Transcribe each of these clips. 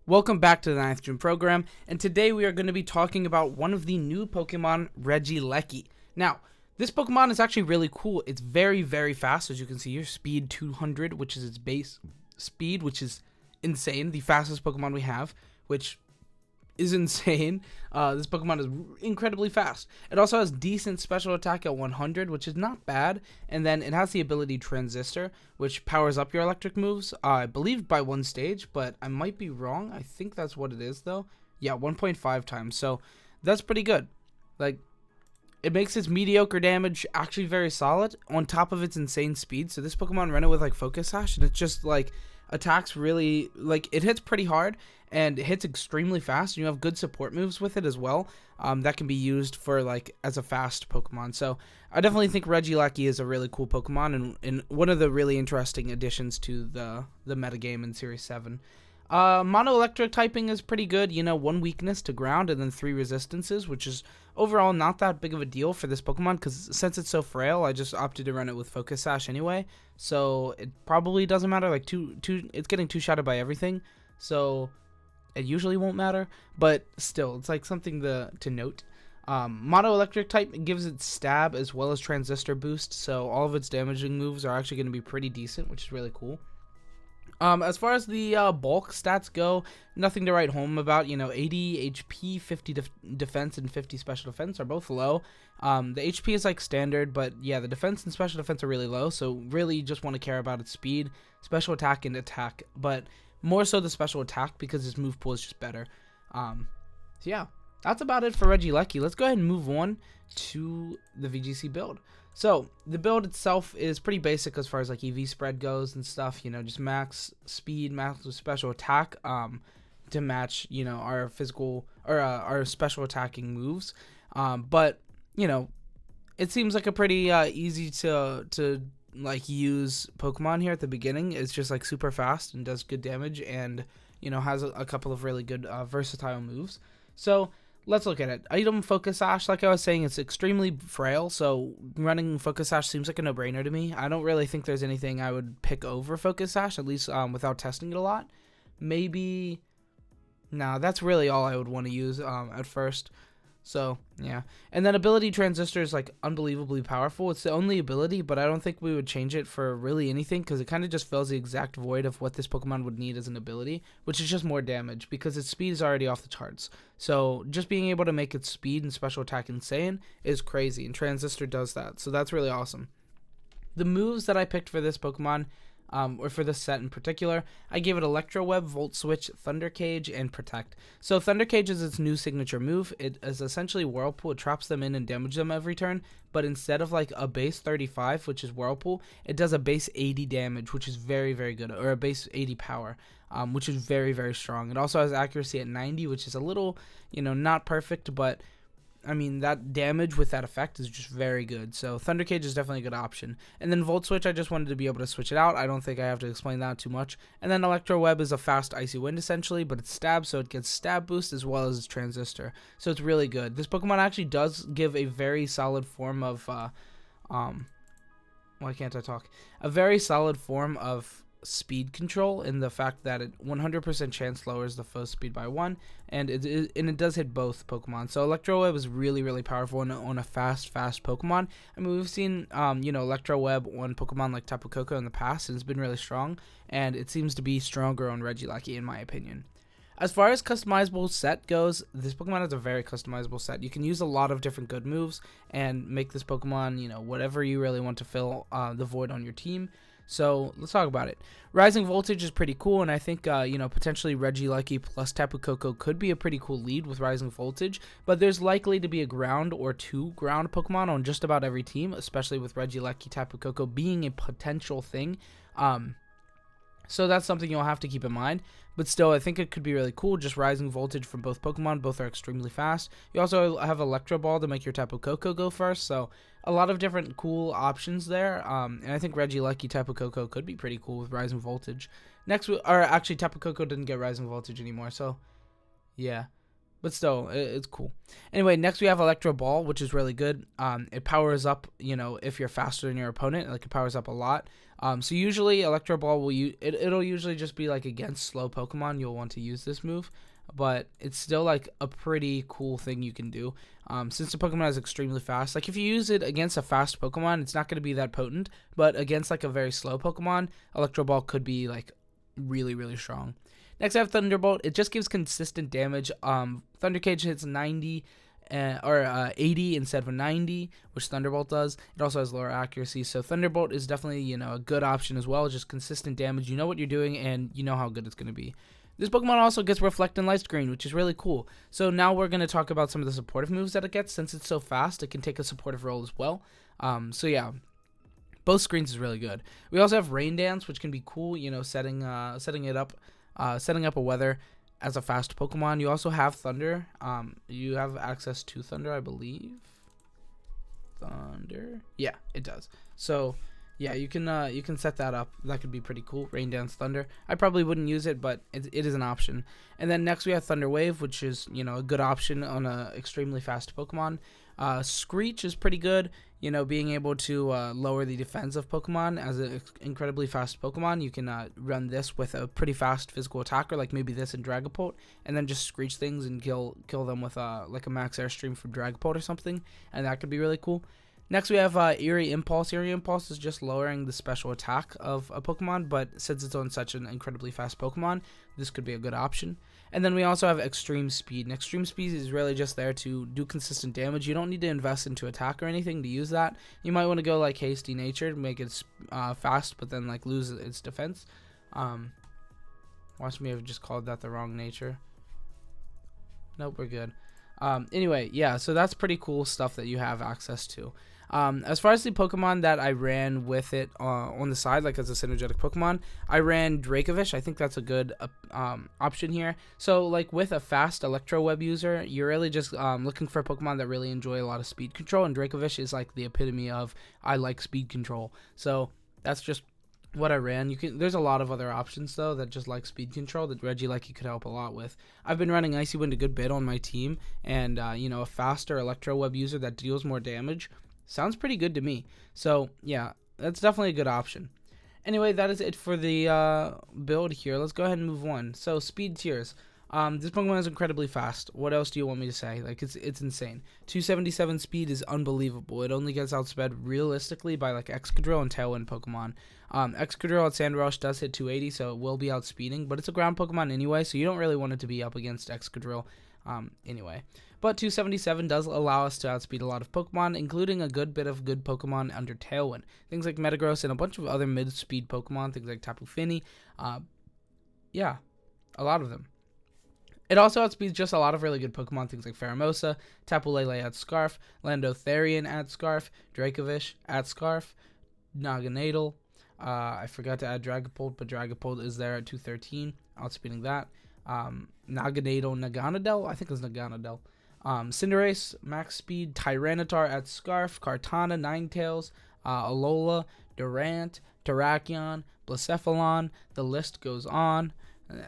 Welcome back to the 9th Gym program, and today we are going to be talking about one of the new Pokemon, Regieleki. Now, this Pokemon is actually really cool. It's very, very fast, as you can see here. Speed 200, which is its base speed, which is insane. The fastest Pokemon we have, which is insane. This Pokemon is incredibly fast. It also has decent special attack at 100, which is not bad. And then it has the ability Transistor, which powers up your electric moves, I believe by one stage, but I might be wrong. I think that's what it is, though. Yeah, 1.5 times. So that's pretty good. Like, it makes its mediocre damage actually very solid on top of its insane speed. So this Pokemon ran it with like Focus Sash, and it's just like attacks really, like, it hits pretty hard and it hits extremely fast. You have good support moves with it as well, that can be used for like as a fast Pokemon. So I definitely think Regieleki is a really cool Pokemon and one of the really interesting additions to the metagame in Series 7. Mono electric typing is pretty good. You know, 1 weakness to ground and then 3 resistances, which is overall not that big of a deal for this Pokemon because since it's so frail, I just opted to run it with Focus Sash anyway. So it probably doesn't matter. Like it's getting two-shotted by everything, so it usually won't matter. But still, it's like something to note. Mono electric type gives it stab as well as transistor boost, so all of its damaging moves are actually going to be pretty decent, which is really cool. As far as the bulk stats go, nothing to write home about. You know, 80 HP, 50 defense, and 50 special defense are both low. The HP is like standard, but yeah, the defense and special defense are really low, so really you just want to care about its speed, special attack, and attack, but more so the special attack because its move pool is just better. So yeah, that's about it for Regieleki. Let's go ahead and move on to the VGC build. So the build itself is pretty basic as far as like EV spread goes and stuff. You know, just max speed, max special attack, to match, you know, our physical or our special attacking moves. But you know, it seems like a pretty easy to like use Pokemon here at the beginning. It's just like super fast and does good damage, and you know, has a couple of really good versatile moves. So let's look at it. Item Focus Sash, like I was saying, it's extremely frail, so running Focus Sash seems like a no-brainer to me. I don't really think there's anything I would pick over Focus Sash, at least without testing it a lot. Maybe, no, that's really all I would want to use at first. So, yeah. And then ability Transistor is like unbelievably powerful. It's the only ability, but I don't think we would change it for really anything because it kind of just fills the exact void of what this Pokemon would need as an ability, which is just more damage because its speed is already off the charts. So just being able to make its speed and special attack insane is crazy, and Transistor does that. So that's really awesome. The moves that I picked for this Pokemon, or for this set in particular, I gave it Electro Web, Volt Switch, Thunder Cage, and Protect. So Thunder Cage is its new signature move. It is essentially Whirlpool. It traps them in and damages them every turn, but instead of like a base 35, which is Whirlpool, it does a base 80 damage, which is very, very good, or a base 80 power, which is very, very strong. It also has accuracy at 90, which is a little, you know, not perfect, but I mean, that damage with that effect is just very good. So Thunder Cage is definitely a good option. And then Volt Switch, I just wanted to be able to switch it out. I don't think I have to explain that too much. And then Electro Web is a fast Icy Wind essentially, but it's stab, so it gets stab boost as well as its Transistor. So it's really good. This Pokemon actually does give a very solid form of why can't I talk? A very solid form of speed control in the fact that it 100% chance lowers the foe's speed by 1, and it does hit both Pokemon. So Electro Web is really, really powerful on a fast Pokemon. I mean, we've seen you know, Electro Web on Pokemon like Tapu Koko in the past, and it's been really strong, and it seems to be stronger on Regieleki in my opinion. As far as customizable set goes, this Pokemon has a very customizable set. You can use a lot of different good moves and make this Pokemon, you know, whatever you really want to fill the void on your team. So let's talk about it. Rising Voltage is pretty cool, and I think you know, potentially Regieleki plus Tapu Koko could be a pretty cool lead with Rising Voltage, but there's likely to be a ground or 2 ground Pokemon on just about every team, especially with Regieleki Tapu Koko being a potential thing. So that's something you'll have to keep in mind. But still, I think it could be really cool. Just Rising Voltage from both Pokemon. Both are extremely fast. You also have Electro Ball to make your Tapu Koko go first. So a lot of different cool options there. And I think Regieleki Tapu Koko could be pretty cool with Rising Voltage. Next, or actually Tapu Koko didn't get Rising Voltage anymore. So yeah. But still, it's cool. Anyway, next we have Electro Ball, which is really good. It powers up, you know, if you're faster than your opponent. Like, it powers up a lot. So usually Electro Ball will it'll usually just be like against slow Pokemon you'll want to use this move, but it's still like a pretty cool thing you can do. Since the Pokemon is extremely fast, like if you use it against a fast Pokemon, it's not going to be that potent, but against like a very slow Pokemon, Electro Ball could be like really, really strong. Next, I have Thunderbolt. It just gives consistent damage. Thunder Cage hits 90 or 80 instead of 90, which Thunderbolt does. It also has lower accuracy, so Thunderbolt is definitely, a good option as well. Just consistent damage. You know what you're doing, and you know how good it's going to be. This Pokemon also gets Reflect and Light Screen, which is really cool. So now we're going to talk about some of the supportive moves that it gets. Since it's so fast, it can take a supportive role as well. So yeah, both screens is really good. We also have Rain Dance, which can be cool, setting up a weather as a fast Pokemon. You also have Thunder. You have access to Thunder, I believe. Thunder? Yeah, it does. So yeah, you can set that up. That could be pretty cool. Rain Dance Thunder. I probably wouldn't use it, but it is an option. And then next we have Thunder Wave, which is, a good option on a extremely fast Pokemon. Screech is pretty good. Being able to lower the defense of Pokemon as an incredibly fast Pokemon. You can run this with a pretty fast physical attacker, like maybe this in Dragapult, and then just Screech things and kill them with like a max airstream from Dragapult or something, and that could be really cool. Next, we have Eerie Impulse. Eerie Impulse is just lowering the special attack of a Pokemon, but since it's on such an incredibly fast Pokemon, this could be a good option. And then we also have Extreme Speed. And Extreme Speed is really just there to do consistent damage. You don't need to invest into attack or anything to use that. You might want to go like Hasty Nature to make it fast, but then like lose its defense. Watch me have just called that the wrong nature. Nope, we're good. Anyway, yeah, so that's pretty cool stuff that you have access to. As far as the Pokemon that I ran with it on the side, like as a synergetic Pokemon, I ran Dracovish. I think that's a good option here. So like with a fast Electro Web user, you're really just looking for a Pokemon that really enjoy a lot of speed control, and Dracovish is like the epitome of I like speed control. So that's just what I ran. There's a lot of other options though that just like speed control that Regieleki could help a lot with. I've been running Icy Wind a good bit on my team, and a faster Electro Web user that deals more damage sounds pretty good to me. So yeah, that's definitely a good option. Anyway, that is it for the build here. Let's go ahead and move on. So speed tiers. This Pokemon is incredibly fast. What else do you want me to say? Like it's insane. 277 speed is unbelievable. It only gets outsped realistically by like Excadrill and Tailwind Pokemon. Excadrill at Sandrush does hit 280, so it will be outspeeding, but it's a ground Pokemon anyway, so you don't really want it to be up against Excadrill anyway. But 277 does allow us to outspeed a lot of Pokemon, including a good bit of good Pokemon under Tailwind. Things like Metagross and a bunch of other mid-speed Pokemon, things like Tapu Fini. Yeah, a lot of them. It also outspeeds just a lot of really good Pokemon, things like Pheromosa, Tapu Lele at Scarf, Landotherian at Scarf, Dracovish at Scarf, Naganadel. I forgot to add Dragapult, but Dragapult is there at 213, outspeeding that. Naganadel, I think it's Naganadel. Cinderace, max speed, Tyranitar at Scarf, Kartana, Ninetales, Alola, Durant, Terrakion, Blacephalon. The list goes on.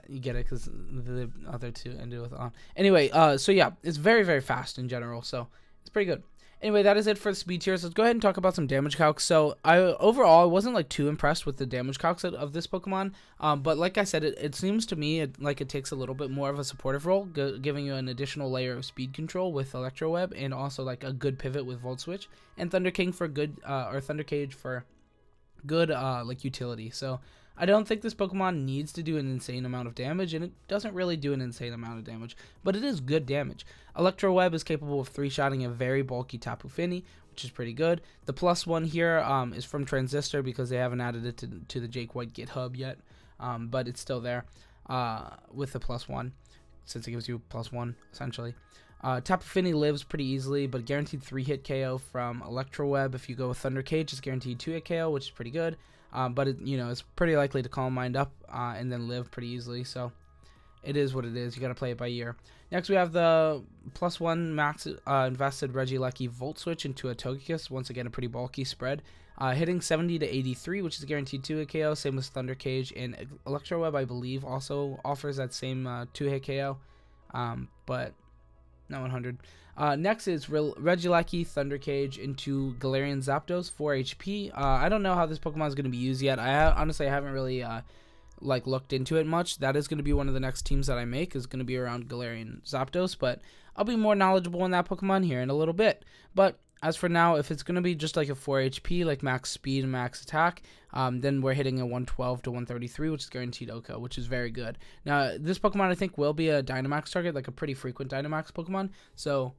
You get it because the other two ended with on. Anyway, so yeah, it's very, very fast in general, so it's pretty good. Anyway, that is it for the speed tiers. Let's go ahead and talk about some damage calcs. So overall, I wasn't like too impressed with the damage calcs of this Pokemon. But like I said, it seems to me like it takes a little bit more of a supportive role, giving you an additional layer of speed control with Electro Web, and also like a good pivot with Volt Switch, and Thunder King for good, or Thunder Cage for good like utility. So I don't think this Pokemon needs to do an insane amount of damage, and it doesn't really do an insane amount of damage, but it is good damage. Electro Web is capable of 3-shotting a very bulky Tapu Fini, which is pretty good. The +1 here is from Transistor because they haven't added it to the Jake White GitHub yet, but it's still there with the +1, since it gives you +1 essentially. Tapu Fini lives pretty easily, but guaranteed 3-hit KO from Electro Web. If you go with Thunder Cage, it's guaranteed 2-hit KO, which is pretty good. But it's pretty likely to Calm Mind up and then live pretty easily. So it is what it is. You got to play it by ear. Next, we have the +1 max invested Regieleki Volt Switch into a Togekiss. Once again, a pretty bulky spread. Hitting 70 to 83, which is guaranteed 2-hit KO. Same as Thunder Cage, and Electro Web, I believe, also offers that same 2-hit KO. But not 100. Next is Regieleki Thundercage into Galarian Zapdos, 4 HP. I don't know how this Pokemon is going to be used yet. Honestly, I haven't really looked into it much. That is going to be one of the next teams that I make, is going to be around Galarian Zapdos, but I'll be more knowledgeable on that Pokemon here in a little bit. But as for now, if it's going to be just like a 4 HP, like max speed and max attack, then we're hitting a 112 to 133, which is guaranteed OHKO, which is very good. Now, this Pokemon I think will be a Dynamax target, like a pretty frequent Dynamax Pokemon. So,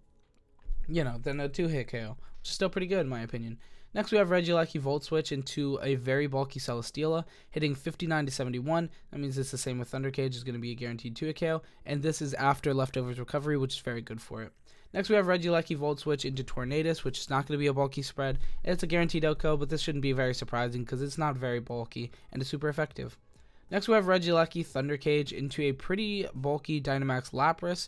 you know, then a 2-hit KO, which is still pretty good in my opinion. Next, we have Regieleki Volt Switch into a very bulky Celesteela, hitting 59 to 71. That means it's the same with Thundercage, is going to be a guaranteed 2-hit KO, and this is after Leftovers Recovery, which is very good for it. Next, we have Regieleki Volt Switch into Tornadus, which is not going to be a bulky spread. It's a guaranteed OHKO, but this shouldn't be very surprising because it's not very bulky and is super effective. Next, we have Regieleki Thundercage into a pretty bulky Dynamax Lapras,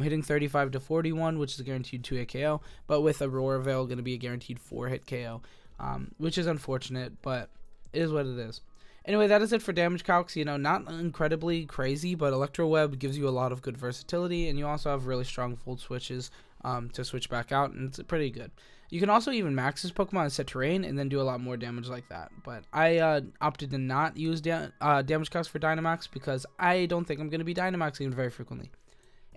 hitting 35 to 41, which is a guaranteed 2-hit KO, but with Aurora Veil going to be a guaranteed 4-hit KO, which is unfortunate, but it is what it is. Anyway, that is it for damage calcs. You know, not incredibly crazy, but Electro Web gives you a lot of good versatility, and you also have really strong Volt Switches to switch back out, and it's pretty good. You can also even max this Pokemon and set terrain and then do a lot more damage like that. But I opted to not use damage calcs for Dynamax because I don't think I'm going to be Dynamaxing very frequently.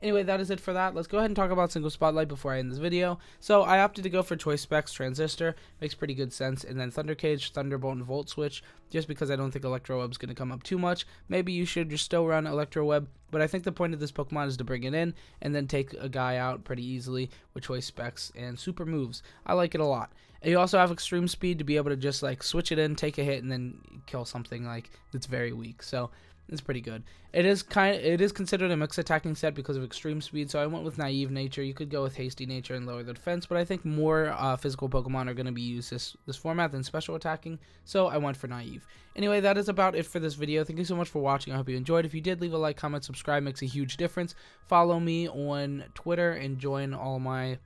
Anyway, that is it for that. Let's go ahead and talk about Single Spotlight before I end this video. So I opted to go for Choice Specs Transistor. Makes pretty good sense. And then Thundercage, Thunderbolt, and Volt Switch. Just because I don't think Electro Web's going to come up too much. Maybe you should just still run Electro Web. But I think the point of this Pokemon is to bring it in and then take a guy out pretty easily with Choice Specs and Super Moves. I like it a lot. And you also have Extreme Speed to be able to just like switch it in, take a hit, and then kill something like that's very weak. So it's pretty good. It is considered a mixed attacking set because of extreme speed, so I went with Naive Nature. You could go with Hasty Nature and lower the defense, but I think more physical Pokemon are going to be used this format than special attacking, so I went for Naive. Anyway, that is about it for this video. Thank you so much for watching. I hope you enjoyed. If you did, leave a like, comment, subscribe. Makes a huge difference. Follow me on Twitter and join all my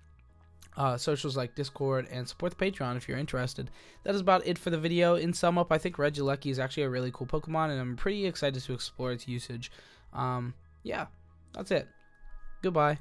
socials like Discord, and support the Patreon if you're interested. That is about it for the video. In sum up, I think Regieleki is actually a really cool Pokemon, and I'm pretty excited to explore its usage. Yeah, that's it. Goodbye.